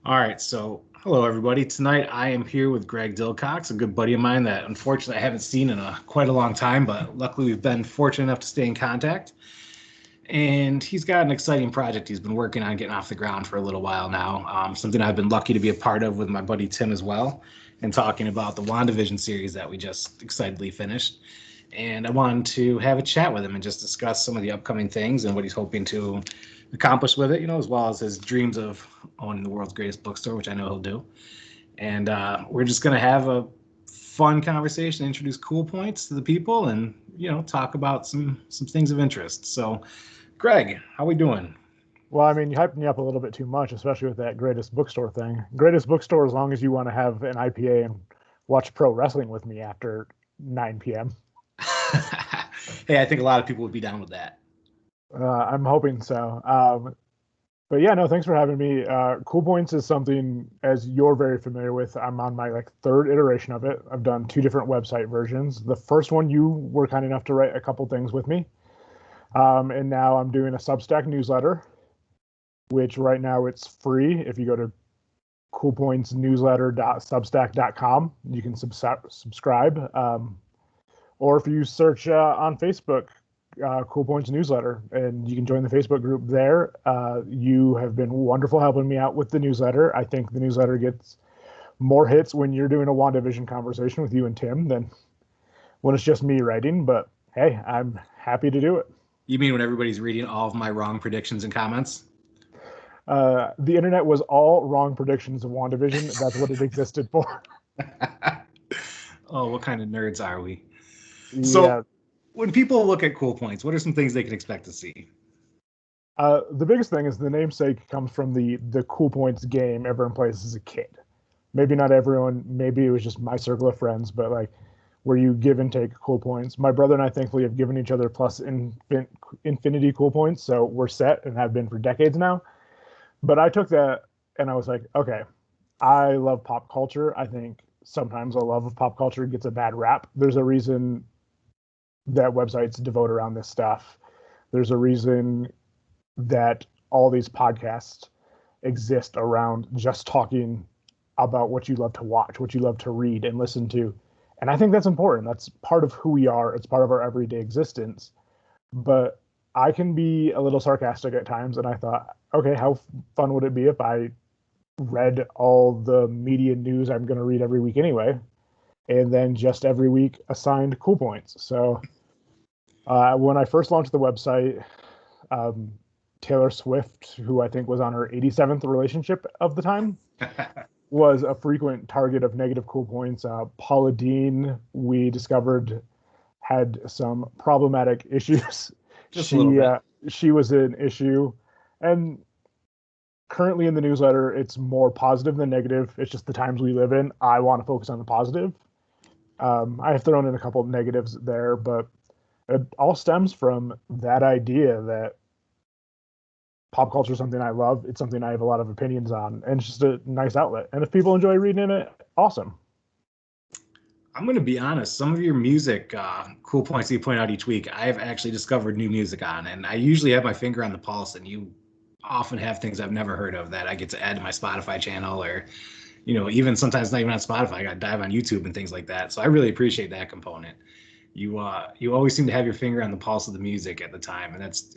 All right, so hello everybody. Tonight I am here with Greg Dilcox, a good buddy of mine that unfortunately I haven't seen in quite a long time, but luckily we've been fortunate enough to stay in contact. And he's got an exciting project he's been working on getting off the ground for a little while now. Something I've been lucky to be a part of with my buddy Tim as well, and talking about the WandaVision series that we just excitedly finished. And I wanted to have a chat with him and just discuss some of the upcoming things and what he's hoping to accomplish with it, as well as his dreams of owning the world's greatest bookstore, which I know he'll do. And we're just going to have a fun conversation, introduce Coolpoints to the people, and talk about some things of interest. So, Greg, how we doing? Well, I mean, you hyped me up a little bit too much, especially with that greatest bookstore thing. Greatest bookstore, as long as you want to have an IPA and watch pro wrestling with me after 9 p.m. Hey, I think a lot of people would be down with that. I'm hoping so. But yeah, no, thanks for having me. Coolpoints is something, as you're very familiar with. I'm on my third iteration of it. I've done two different website versions. The first one, you were kind enough to write a couple things with me. And now I'm doing a Substack newsletter, which right now it's free. If you go to coolpointsnewsletter.substack.com, you can subscribe. Or if you search on Facebook, Cool Points Newsletter, and you can join the Facebook group there. You have been wonderful helping me out with the newsletter. I think the newsletter gets more hits when you're doing a WandaVision conversation with you and Tim than when it's just me writing. But hey, I'm happy to do it. You mean when everybody's reading all of my wrong predictions and comments? The internet was all wrong predictions of WandaVision. That's what it existed for. Oh, what kind of nerds are we? Yeah. So, when people look at Coolpoints, what are some things they can expect to see? The biggest thing is the namesake comes from the Coolpoints game everyone plays as a kid. Maybe not everyone, maybe it was just my circle of friends, but where you give and take cool points. My brother and I thankfully have given each other plus infinity cool points, so we're set and have been for decades now. But I took that and I was like, okay, I love pop culture. I think sometimes a love of pop culture gets a bad rap. There's a reason that websites devote around this stuff. There's a reason that all these podcasts exist around just talking about what you love to watch, what you love to read and listen to. And I think that's important. That's part of who we are. It's part of our everyday existence. But I can be a little sarcastic at times. And I thought, okay, how fun would it be if I read all the media news I'm going to read every week anyway, and then just every week assigned cool points. So when I first launched the website, Taylor Swift, who I think was on her 87th relationship of the time, was a frequent target of negative cool points. Paula Deen, we discovered, had some problematic issues. Just a little bit. She was an issue. And currently in the newsletter, it's more positive than negative. It's just the times we live in. I want to focus on the positive. I have thrown in a couple of negatives there, but it all stems from that idea that pop culture is something I love. It's something I have a lot of opinions on, and it's just a nice outlet. And if people enjoy reading it, awesome. I'm going to be honest. Some of your music, cool points that you point out each week, I've actually discovered new music on, and I usually have my finger on the pulse, and you often have things I've never heard of that I get to add to my Spotify channel, or even sometimes not even on Spotify. I got to dive on YouTube and things like that. So I really appreciate that component. You always seem to have your finger on the pulse of the music at the time, and that's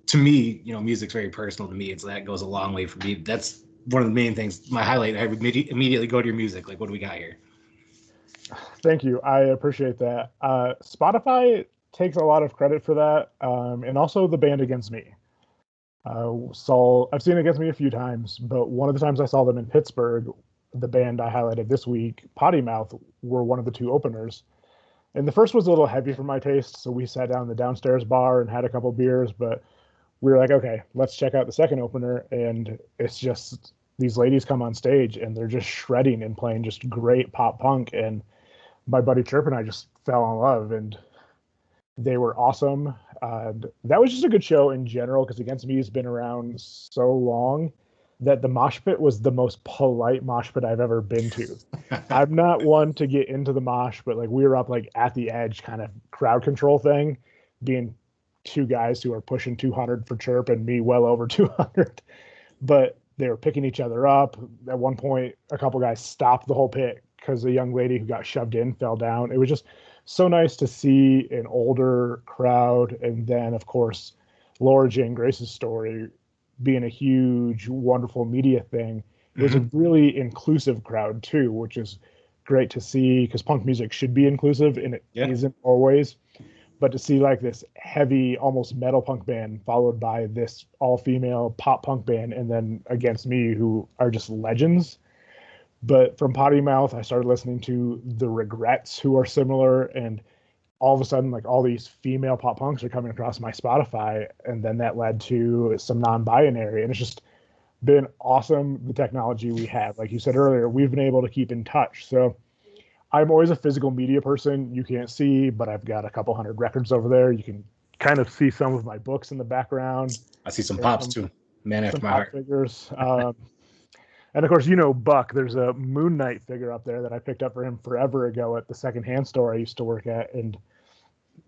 to me, music's very personal to me. It's that goes a long way for me. That's one of the main things. My highlight, I immediately go to your music. Like, what do we got here? Thank you. I appreciate that. Spotify takes a lot of credit for that, and also the band Against Me. I've seen Against Me a few times, but one of the times I saw them in Pittsburgh, the band I highlighted this week, Potty Mouth, were one of the two openers. And the first was a little heavy for my taste, so we sat down in the downstairs bar and had a couple beers, but we were like, okay, let's check out the second opener. And it's just these ladies come on stage and they're just shredding and playing just great pop punk. And my buddy Chirp and I just fell in love, and they were awesome. That was just a good show in general, because Against Me has been around so long that the mosh pit was the most polite mosh pit I've ever been to. I'm not one to get into the mosh, but we were up at the edge kind of crowd control thing, being two guys who are pushing 200 for Chirp and me well over 200. But they were picking each other up. At one point, a couple guys stopped the whole pit because a young lady who got shoved in fell down. It was just so nice to see an older crowd. And then, of course, Laura Jane Grace's story being a huge, wonderful media thing. It was a really inclusive crowd, too, which is great to see because punk music should be inclusive, and it isn't always. But to see like this heavy, almost metal punk band followed by this all-female pop punk band, and then Against Me, who are just legends. But from Potty Mouth, I started listening to The Regrets, who are similar, and all of a sudden, like all these female pop punks are coming across my Spotify, and then that led to some non-binary, and it's just been awesome. The technology we have, like you said earlier, we've been able to keep in touch. So I'm always a physical media person. You can't see, but I've got a couple hundred records over there. You can kind of see some of my books in the background. I see some pops too. Man after my heart. Figures. And of course, you know Buck. There's a Moon Knight figure up there that I picked up for him forever ago at the secondhand store I used to work at, and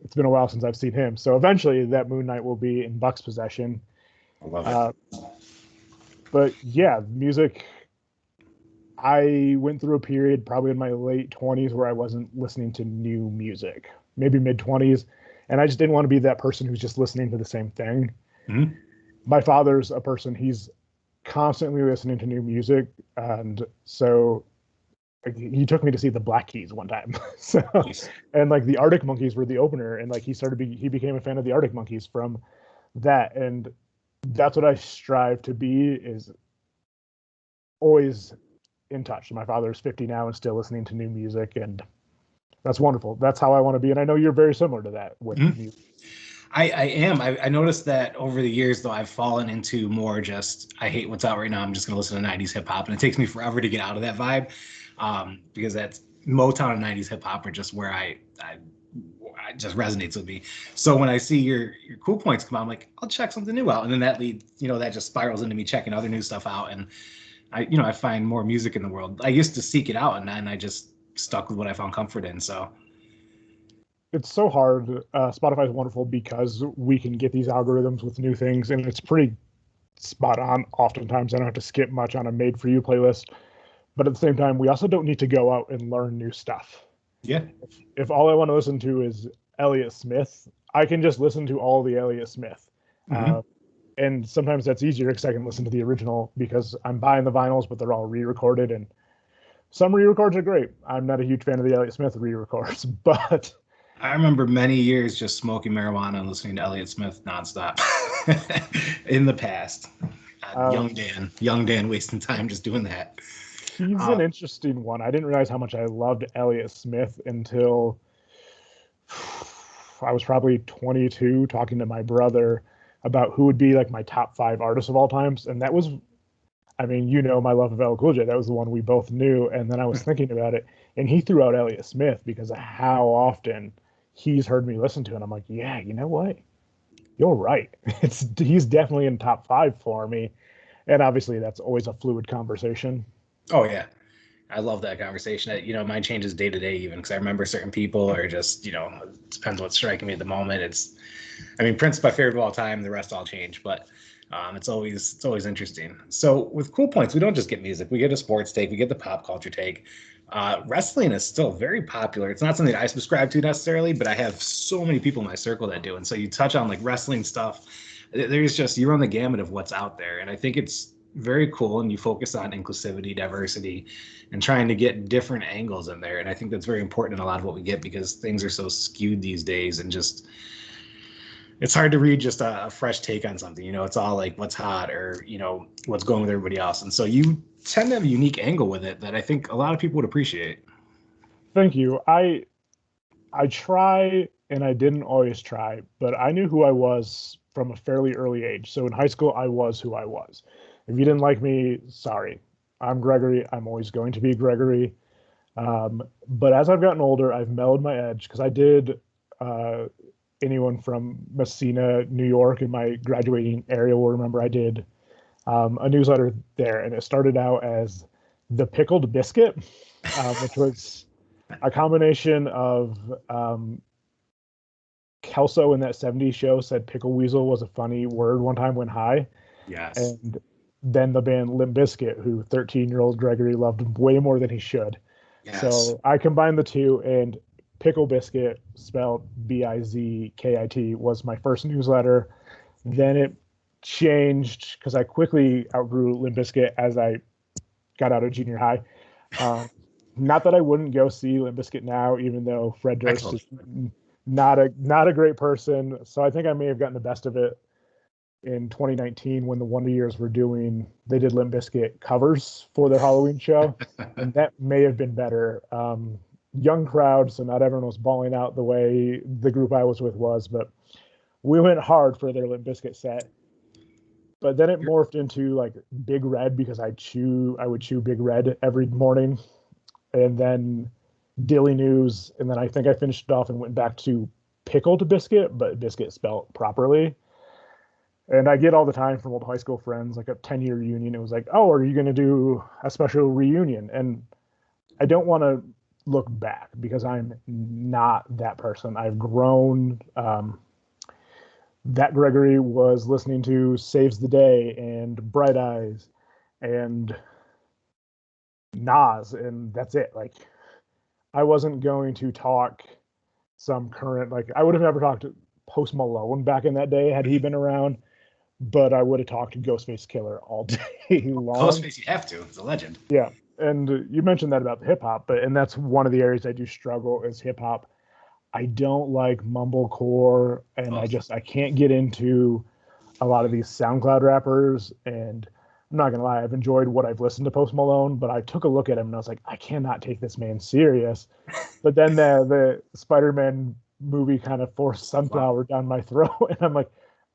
it's been a while since I've seen him. So eventually, that Moon Knight will be in Buck's possession. I love it. But yeah, music. I went through a period probably in my late 20s where I wasn't listening to new music, maybe mid 20s. And I just didn't want to be that person who's just listening to the same thing. Mm-hmm. My father's a person, he's constantly listening to new music. And so he took me to see the Black Keys one time. So, nice. And like the Arctic Monkeys were the opener. And like he became a fan of the Arctic Monkeys from that. And that's what I strive to be, is always in touch. My father's 50 now and still listening to new music, and that's wonderful. That's how I want to be, and I know you're very similar to that with music. I am. I noticed that over the years, though, I've fallen into more just, I hate what's out right now, I'm just going to listen to 90s hip-hop, and it takes me forever to get out of that vibe, because that's Motown and 90s hip-hop are just where I just resonates with me. So when I see your Cool Points come out, I'm like, I'll check something new out, and then that leads, that just spirals into me checking other new stuff out, and I find more music in the world. I used to seek it out, and then I just stuck with what I found comfort in. So it's so hard. Spotify is wonderful because we can get these algorithms with new things, and it's pretty spot on. Oftentimes, I don't have to skip much on a made-for-you playlist, but at the same time, we also don't need to go out and learn new stuff. Yeah. If all I want to listen to is Elliott Smith, I can just listen to all the Elliott Smith. Mm-hmm. And sometimes that's easier because I can listen to the original because I'm buying the vinyls, but they're all re-recorded, and some re-records are great. I'm not a huge fan of the Elliott Smith re-records, but I remember many years just smoking marijuana and listening to Elliott Smith nonstop in the past. Young Dan wasting time just doing that. He's an interesting one. I didn't realize how much I loved Elliott Smith until I was probably 22 talking to my brother about who would be like my top 5 artists of all times. And that was, my love of LL Cool J. That was the one we both knew. And then I was thinking about it, and he threw out Elliott Smith because of how often he's heard me listen to it. And I'm like, yeah, you know what? You're right. He's definitely in top 5 for me. And obviously that's always a fluid conversation. Oh yeah. I love that conversation. Mine changes day to day even because I remember certain people or just, it depends what's striking me at the moment. Prince is my favorite of all time. The rest all change, but it's always interesting. So with Cool Points, we don't just get music. We get a sports take. We get the pop culture take. Wrestling is still very popular. It's not something that I subscribe to necessarily, but I have so many people in my circle that do. And so you touch on like wrestling stuff. You run the gamut of what's out there. And I think it's very cool, and you focus on inclusivity, diversity, and trying to get different angles in there. And I think that's very important in a lot of what we get because things are so skewed these days, and just it's hard to read just a fresh take on something. It's all like what's hot or what's going with everybody else. And so you tend to have a unique angle with it that I think a lot of people would appreciate. Thank you. I try, and I didn't always try, but I knew who I was from a fairly early age. So in high school, I was who I was. If you didn't like me, sorry. I'm Gregory. I'm always going to be Gregory. But as I've gotten older, I've mellowed my edge because I did anyone from Messina, New York, in my graduating area will remember I did a newsletter there. And it started out as The Pickled Biscuit, which was a combination of Kelso in that 70s show said pickle weasel was a funny word one time when high. Yes. And then the band Limp Bizkit, who 13-year-old Gregory loved way more than he should. Yes. So I combined the two, and Pickle Biscuit, spelled Bizkit, was my first newsletter. Then it changed because I quickly outgrew Limp Bizkit as I got out of junior high. Um, Not that I wouldn't go see Limp Bizkit now, even though Fred I Durst told is you. not a great person. So I think I may have gotten the best of it in 2019 when the Wonder Years they did Limp Bizkit covers for their Halloween show, and that may have been better. Young crowd, so not everyone was bawling out the way the group I was with was, but we went hard for their Limp Bizkit set. But then it morphed into like Big Red because I would chew Big Red every morning, and then Dilly News, and then I think I finished it off and went back to Pickled Biscuit, but Biscuit spelled properly. And I get all the time from old high school friends, like a 10-year reunion. It was like, oh, are you going to do a special reunion? And I don't want to look back because I'm not that person. I've grown. That Gregory was listening to Saves the Day and Bright Eyes and Nas, and that's it. Like, I wasn't going to talk some current, like, I would have never talked to Post Malone back in that day had he been around, but I would have talked to Ghostface Killer all day long. Ghostface, you have to. It's a legend. Yeah. And you mentioned that about the hip hop, and that's one of the areas I do struggle is hip hop. I don't like mumblecore, and Oh, I can't get into a lot of these SoundCloud rappers. And I'm not gonna lie, I've enjoyed what I've listened to Post Malone, but I took a look at him and I was like, I cannot take this man serious. But then the Spider-Man movie kind of forced wow. Sunflower down my throat, and I'm like,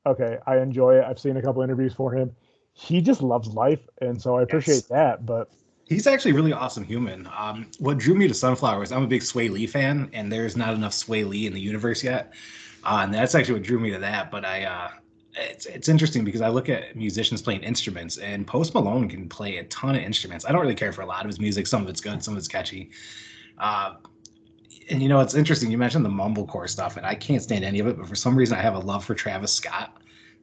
okay, I enjoy it. I've seen a couple interviews for him. He just loves life, and so I Yes. appreciate that. But He's actually a really awesome human. What drew me to Sunflower is I'm a big Sway Lee fan, and there's not enough Sway Lee in the universe yet. And that's actually what drew me to that. But it's interesting because I look at musicians playing instruments, and Post Malone can play a ton of instruments. I don't really care for a lot of his music. Some of it's good, some of it's catchy. Uh, and it's interesting. You mentioned the mumblecore stuff, and I can't stand any of it. But for some reason, I have a love for Travis Scott.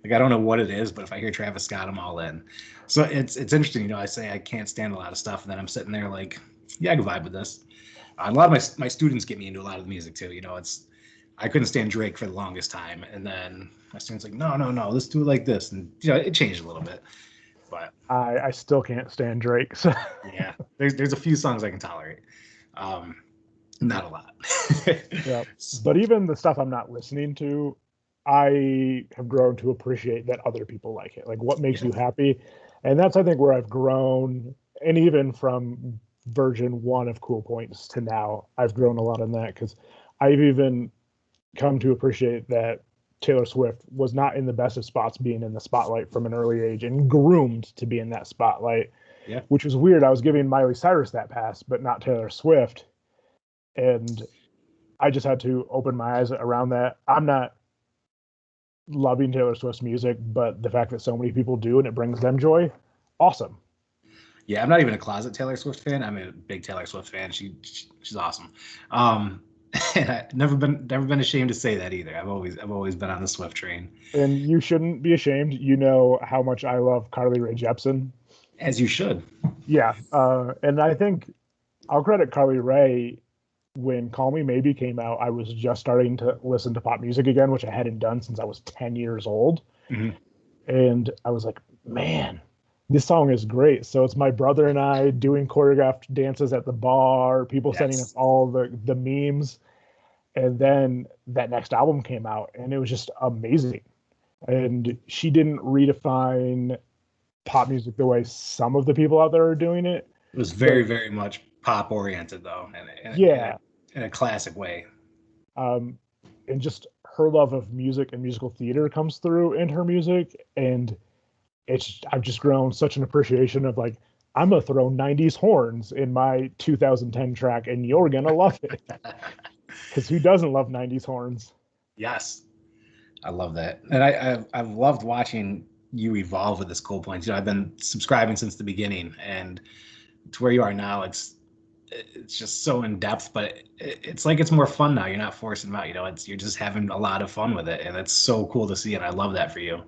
Like I don't know what it is, but if I hear Travis Scott, I'm all in. So it's interesting. I say I can't stand a lot of stuff, and then I'm sitting there like, yeah, I can vibe with this. A lot of my students get me into a lot of the music too. It's I couldn't stand Drake for the longest time, and then my students like, no, no, no, let's do it like this, and it changed a little bit. But I still can't stand Drake. So yeah, there's a few songs I can tolerate. Um, not a lot. yeah. But even the stuff I'm not listening to, I have grown to appreciate that other people like it. Like what makes Yeah. you happy? And that's I think where I've grown, and even from version 1 of Coolpoints to now, I've grown a lot in that because I've even come to appreciate that Taylor Swift was not in the best of spots being in the spotlight from an early age and groomed to be in that spotlight, Yeah. which was weird. I was giving Miley Cyrus that pass, but not Taylor Swift. And I just had to open my eyes around that. I'm not loving Taylor Swift's music, but the fact that so many people do and it brings them joy, awesome. Yeah, I'm not even a closet Taylor Swift fan. I'm a big Taylor Swift fan. She's awesome. Um, and I've never been ashamed to say that either. I've always been on the Swift train, And you shouldn't be ashamed. You know how much I love Carly Rae Jepsen. as you should. Yeah, and I think I'll credit Carly Rae when Call Me Maybe came out. I was just starting to listen to pop music again, which I hadn't done since I was 10 years old. Mhm. And I was like, man, this song is great. So it's my brother and I doing choreographed dances at the bar, people sending us Yes. all the memes. And then that next album came out and it was just amazing. And she didn't redefine pop music the way some of the people out there are doing it. It was But very, very much pop oriented though, yeah, in a classic way. um, and just her love of music and musical theater comes through in her music. And I've just grown such an appreciation of like, I'm gonna throw 90s horns in my 2010 track and you're gonna love it. Because who doesn't love 90s horns? Yes, I love that, and I've loved watching you evolve with this Cool Points. I've been subscribing since the beginning, and to where you are now, it's just so in depth, but it's like it's more fun now. You're not forcing them out. You're just having a lot of fun with it, and it's so cool to see, and I love that for you.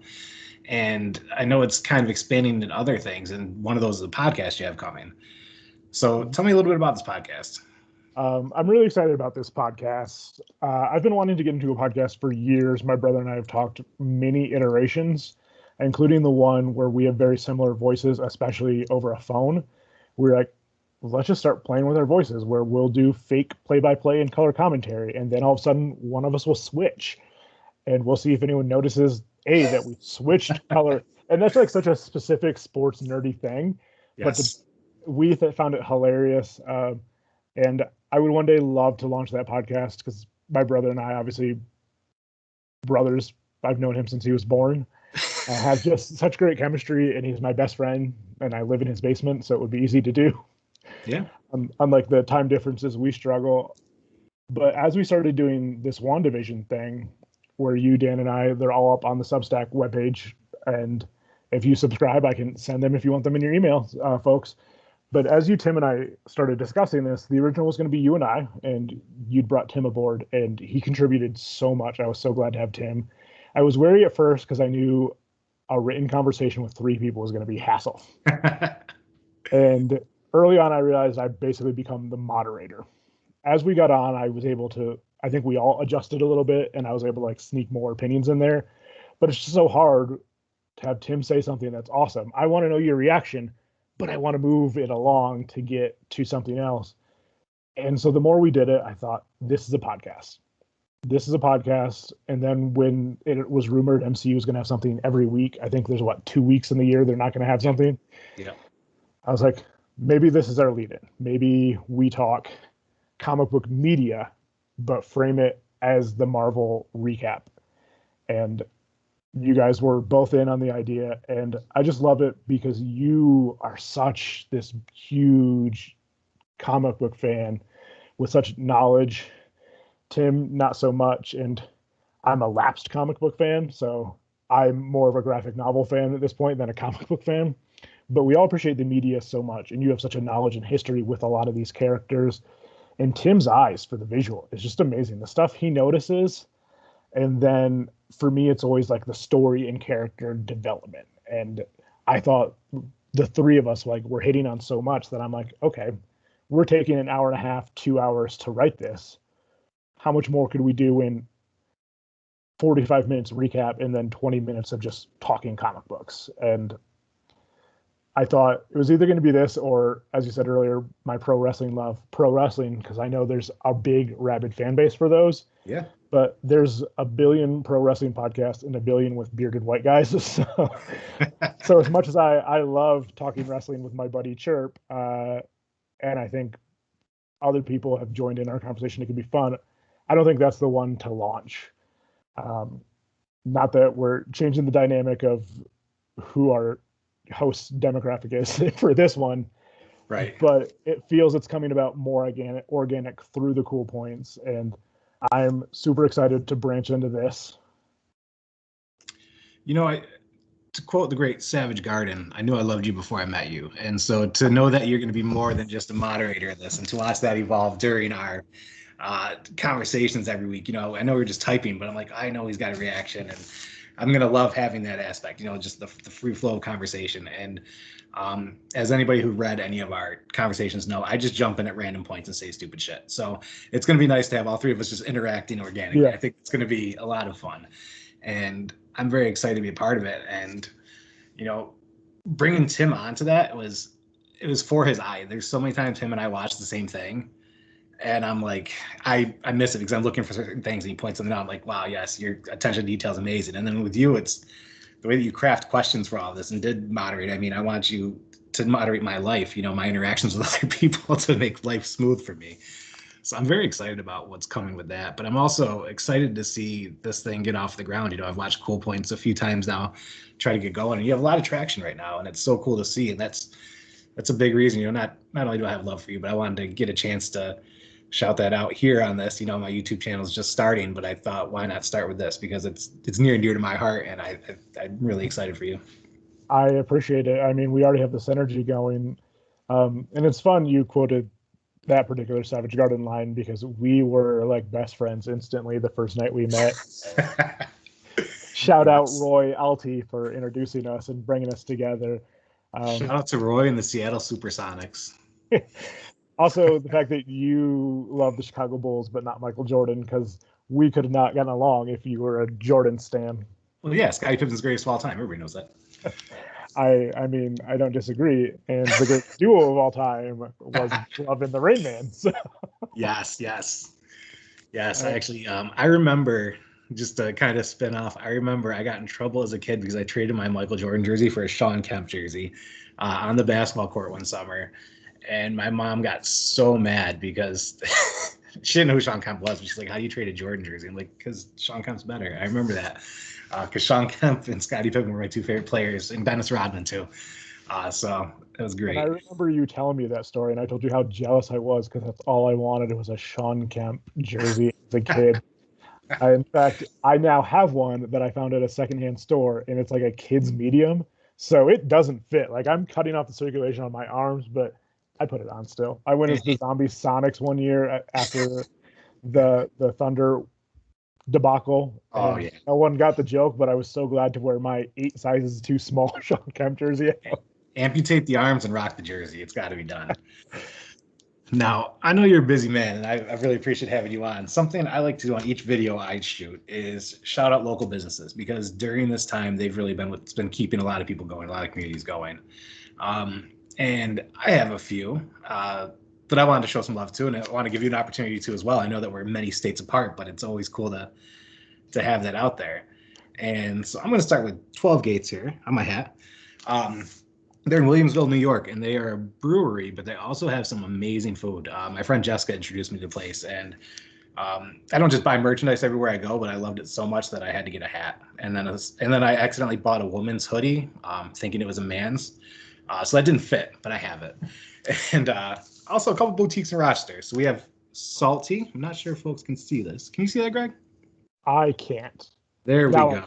And I know it's kind of expanding into other things, and one of those is the podcast you have coming. So tell me a little bit about this podcast. I'm really excited about this podcast. I've been wanting to get into a podcast for years. My brother and I have talked many iterations, including the one where we have very similar voices, especially over a phone. We're like, let's just start playing with our voices, where we'll do fake play-by-play and color commentary, and then all of a sudden one of us will switch, and we'll see if anyone notices that we switched color. And that's like such a specific sports nerdy thing, but Yes. we found it hilarious. And I would one day love to launch that podcast because my brother and I, obviously brothers, I've known him since he was born, have just such great chemistry, and he's my best friend, and I live in his basement, so it would be easy to do. Yeah. Unlike the time differences, we struggle. But as we started doing this WandaVision thing, where you, Dan, and I, they're all up on the Substack webpage, and if you subscribe, I can send them if you want them in your email, folks. But as you, Tim, and I started discussing this, the original was going to be you and I, and you'd brought Tim aboard, and he contributed so much. I was so glad to have Tim. I was wary at first because I knew a written conversation with three people was going to be hassle. And early on, I realized I'd basically become the moderator. As we got on, I was able to, I think we all adjusted a little bit, and I was able to like sneak more opinions in there. But it's just so hard to have Tim say something that's awesome. I want to know your reaction, but I want to move it along to get to something else. And so the more we did it, I thought, this is a podcast. This is a podcast. And then when it was rumored MCU was going to have something every week, I think there's 2 weeks in the year they're not going to have something. Yeah. I was like, maybe this is our lead in. Maybe we talk comic book media, but frame it as the Marvel recap. And you guys were both in on the idea, and I just love it because you are such this huge comic book fan with such knowledge. Tim, not so much, and I'm a lapsed comic book fan, so I'm more of a graphic novel fan at this point than a comic book fan. But we all appreciate the media so much, and you have such a knowledge and history with a lot of these characters. And Tim's eyes for the visual is just amazing. The stuff he notices. And then for me, it's always like the story and character development. And I thought the three of us were hitting on so much that I'm like, okay, we're taking an hour and a half, 2 hours to write this. How much more could we do in 45 minutes recap and then 20 minutes of just talking comic books? And I thought it was either going to be this or, as you said earlier, my pro wrestling love, pro wrestling, because I know there's a big, rabid fan base for those. Yeah. But there's a billion pro wrestling podcasts and a billion with bearded white guys. So as much as I love talking wrestling with my buddy Chirp, and I think other people have joined in our conversation, it can be fun. I don't think that's the one to launch. Not that we're changing the dynamic of who our host demographic is for this one, Right. but it feels it's coming about more organic through the Cool Points, and I'm super excited to branch into this. You know, to quote the great Savage Garden, I knew I loved you before I met you. And so to know that you're going to be more than just a moderator of this, and to watch that evolve during our conversations every week, I know we're just typing, but I'm like, I know he's got a reaction, and I'm going to love having that aspect, just the free flow of conversation. And as anybody who read any of our conversations know, I just jump in at random points and say stupid shit. So it's going to be nice to have all three of us just interacting organically. Yeah. I think it's going to be a lot of fun, and I'm very excited to be a part of it. And, bringing Tim onto that it was for his eye. There's so many times him and I watch the same thing, and I'm like, I miss it because I'm looking for certain things, and he points something out. I'm like, wow, yes, your attention to detail is amazing. And then with you, it's the way that you craft questions for all of this and did moderate. I mean, I want you to moderate my life, my interactions with other people to make life smooth for me. So I'm very excited about what's coming with that. But I'm also excited to see this thing get off the ground. I've watched Coolpoints a few times now, try to get going, and you have a lot of traction right now, and it's so cool to see. And that's a big reason. Not only do I have love for you, but I wanted to get a chance to shout that out here on this. My YouTube channel is just starting, but I thought, why not start with this, because it's near and dear to my heart, and I'm really excited for you. I appreciate it. I mean, we already have this energy going, and it's fun. You quoted that particular Savage Garden line because we were like best friends instantly the first night we met. shout out Yes. Roy Alty for introducing us and bringing us together. Shout out to Roy and the Seattle Supersonics. Also, the fact that you love the Chicago Bulls but not Michael Jordan, because we could have not gotten along if you were a Jordan stan. Well, yeah, Scottie Pippen's greatest of all time. Everybody knows that. I mean, I don't disagree. And the great duo of all time was Glove and the Rain Man. So, Yes, yes. Yes, I uh, actually, I remember, just to kind of spin off, I remember I got in trouble as a kid because I traded my Michael Jordan jersey for a Sean Kemp jersey on the basketball court one summer. And my mom got so mad because she didn't know who Sean Kemp was. But she's like, "How do you trade a Jordan jersey?" I'm like, "Because Sean Kemp's better." I remember that because Sean Kemp and Scottie Pippen were my two favorite players, and Dennis Rodman too. So it was and I great. remember you telling me that story, and I told you how jealous I was because that's all I wanted was a Sean Kemp jersey as a kid. In fact, I now have one that I found at a secondhand store, and it's like a kid's medium, so it doesn't fit. Like I'm cutting off the circulation on my arms, but I put it on still. I went as the Zombie Sonics one year after the Thunder debacle, Oh and yeah. no one got the joke, but I was so glad to wear my 8 sizes too small Sean Kemp jersey. Amputate the arms and rock the jersey. It's got to be done. Now, I know you're a busy man, and I really appreciate having you on. Something I like to do on each video I shoot is shout out local businesses because during this time, they've really been what's been keeping a lot of people going, a lot of communities going. And I have a few that I wanted to show some love to, and I want to give you an opportunity to as well. I know that we're many states apart, but it's always cool to have that out there. And so I'm going to start with 12 Gates here on my hat. They're in Williamsville, New York, and they are a brewery, but they also have some amazing food. My friend Jessica introduced me to the place, and I don't just buy merchandise everywhere I go, but I loved it so much that I had to get a hat. And then I accidentally bought a woman's hoodie, thinking it was a man's. So that didn't fit, but I have it. And also a couple boutiques in Rochester. So we have Salty. I'm not sure if folks can see this. Can you see that, Greg? I can't. There we Now go.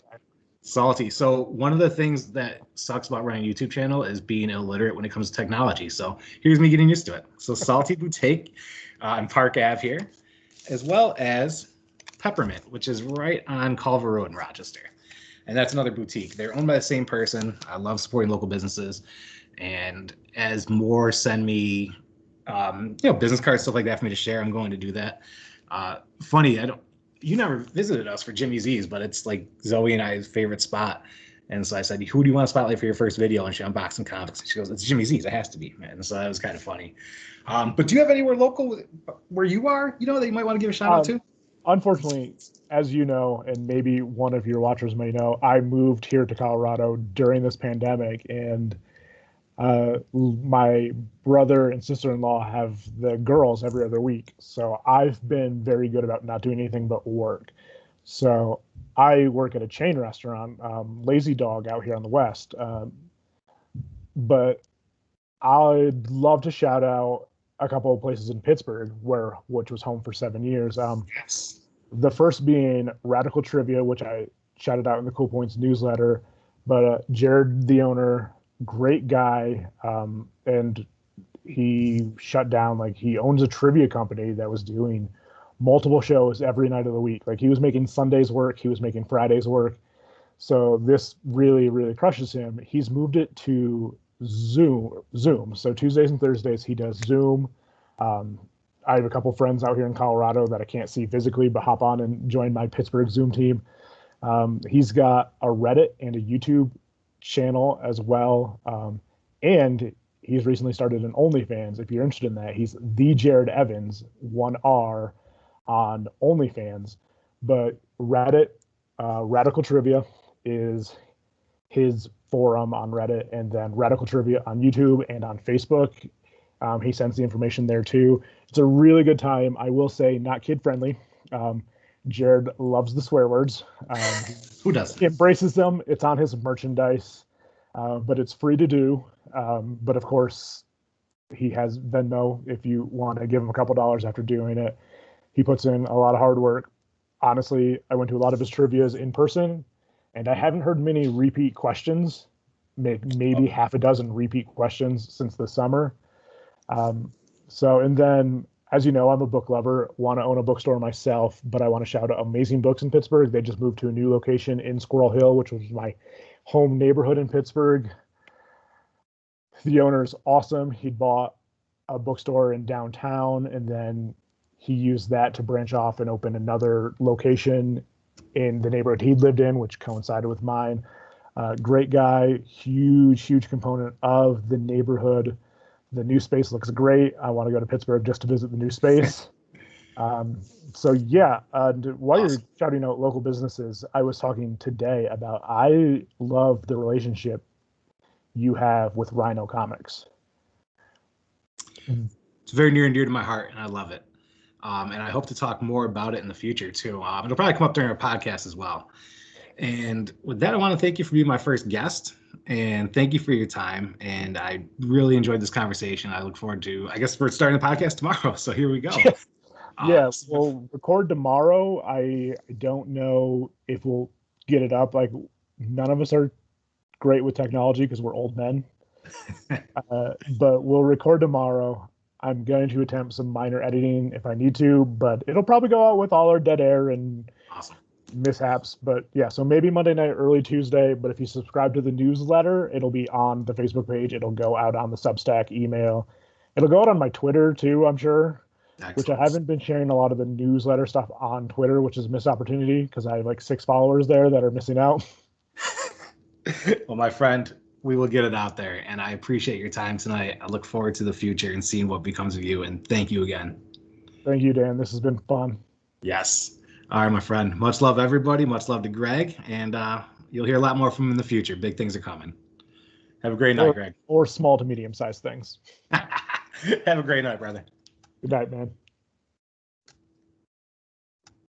Salty. So one of the things that sucks about running a YouTube channel is being illiterate when it comes to technology. So here's me getting used to it. So Salty Boutique in Park Ave here, as well as Peppermint, which is right on Culver Road in Rochester. And that's another boutique. They're owned by the same person. I love supporting local businesses. And as more send me, business cards, stuff like that for me to share, I'm going to do that. Funny, you never visited us for Jimmy's E's, but it's like Zoe and I's favorite spot. And so I said, "Who do you want to spotlight for your first video?" And she unboxed some comics. And she goes, "It's Jimmy's E's. It has to be, man." And so that was kind of funny. But do you have anywhere local where you are, that you might want to give a shout out to? Unfortunately, as you know, and maybe one of your watchers may know, I moved here to Colorado during this pandemic, and my brother and sister-in-law have the girls every other week. So I've been very good about not doing anything but work. So I work at a chain restaurant, Lazy Dog out here on the West. But I'd love to shout out a couple of places in Pittsburgh, which was home for 7 years. Yes. The first being Radical Trivia, which I shouted out in the Coolpoints newsletter. But Jared, the owner, great guy, and he shut down. Like, he owns a trivia company that was doing multiple shows every night of the week. Like, he was making Sundays work, he was making Fridays work. So this really, really crushes him. He's moved it to Zoom. So Tuesdays and Thursdays he does Zoom. I have a couple friends out here in Colorado that I can't see physically, but hop on and join my Pittsburgh Zoom team. He's got a Reddit and a YouTube channel as well. And he's recently started an OnlyFans. If you're interested in that, he's the Jared Evans, 1R on OnlyFans. But Reddit, Radical Trivia is his forum on Reddit, and then Radical Trivia on YouTube and on Facebook. He sends the information there too. It's a really good time. I will say, not kid friendly. Jared loves the swear words. Who doesn't? He embraces them. It's on his merchandise, but it's free to do. But of course, he has Venmo if you want to give him a couple dollars after doing it. He puts in a lot of hard work. Honestly, I went to a lot of his trivias in person, and I haven't heard many repeat questions, maybe half a dozen repeat questions since the summer. And then as you know, I'm a book lover, want to own a bookstore myself, but I want to shout out Amazing Books in Pittsburgh. They just moved to a new location in Squirrel Hill, which was my home neighborhood in Pittsburgh. The owner is awesome. He bought a bookstore in downtown, and then he used that to branch off and open another location in the neighborhood he lived in, which coincided with mine. Great guy, huge component of the neighborhood. The new space looks great. I want to go to Pittsburgh just to visit the new space. So yeah, while you're shouting out local businesses, I was talking today about I love the relationship you have with Rhino Comics. It's very near and dear to my heart, and I love it. And I hope to talk more about it in the future too. It'll probably come up during our podcast as well. And with that, I want to thank you for being my first guest, and thank you for your time. And I really enjoyed this conversation. I look forward to, I guess we're starting the podcast tomorrow. So here we go. Yeah, we'll record tomorrow. I don't know if we'll get it up. Like, none of us are great with technology because we're old men. But we'll record tomorrow. I'm going to attempt some minor editing if I need to, but it'll probably go out with all our dead air and mishaps. But yeah, so maybe Monday night, early Tuesday. But if you subscribe to the newsletter, it'll be on the Facebook page. It'll go out on the Substack email. It'll go out on my Twitter too, I'm sure. Excellent. Which I haven't been sharing a lot of the newsletter stuff on Twitter, which is a missed opportunity because I have like 6 followers there that are missing out. Well, my friend, we will get it out there, and I appreciate your time tonight. I look forward to the future and seeing what becomes of you, and thank you again. Thank you, Dan. This has been fun. Yes. All right, my friend. Much love, everybody. Much love to Greg, and you'll hear a lot more from him in the future. Big things are coming. Have a great night, Greg. Or small to medium-sized things. Have a great night, brother. Good night, man.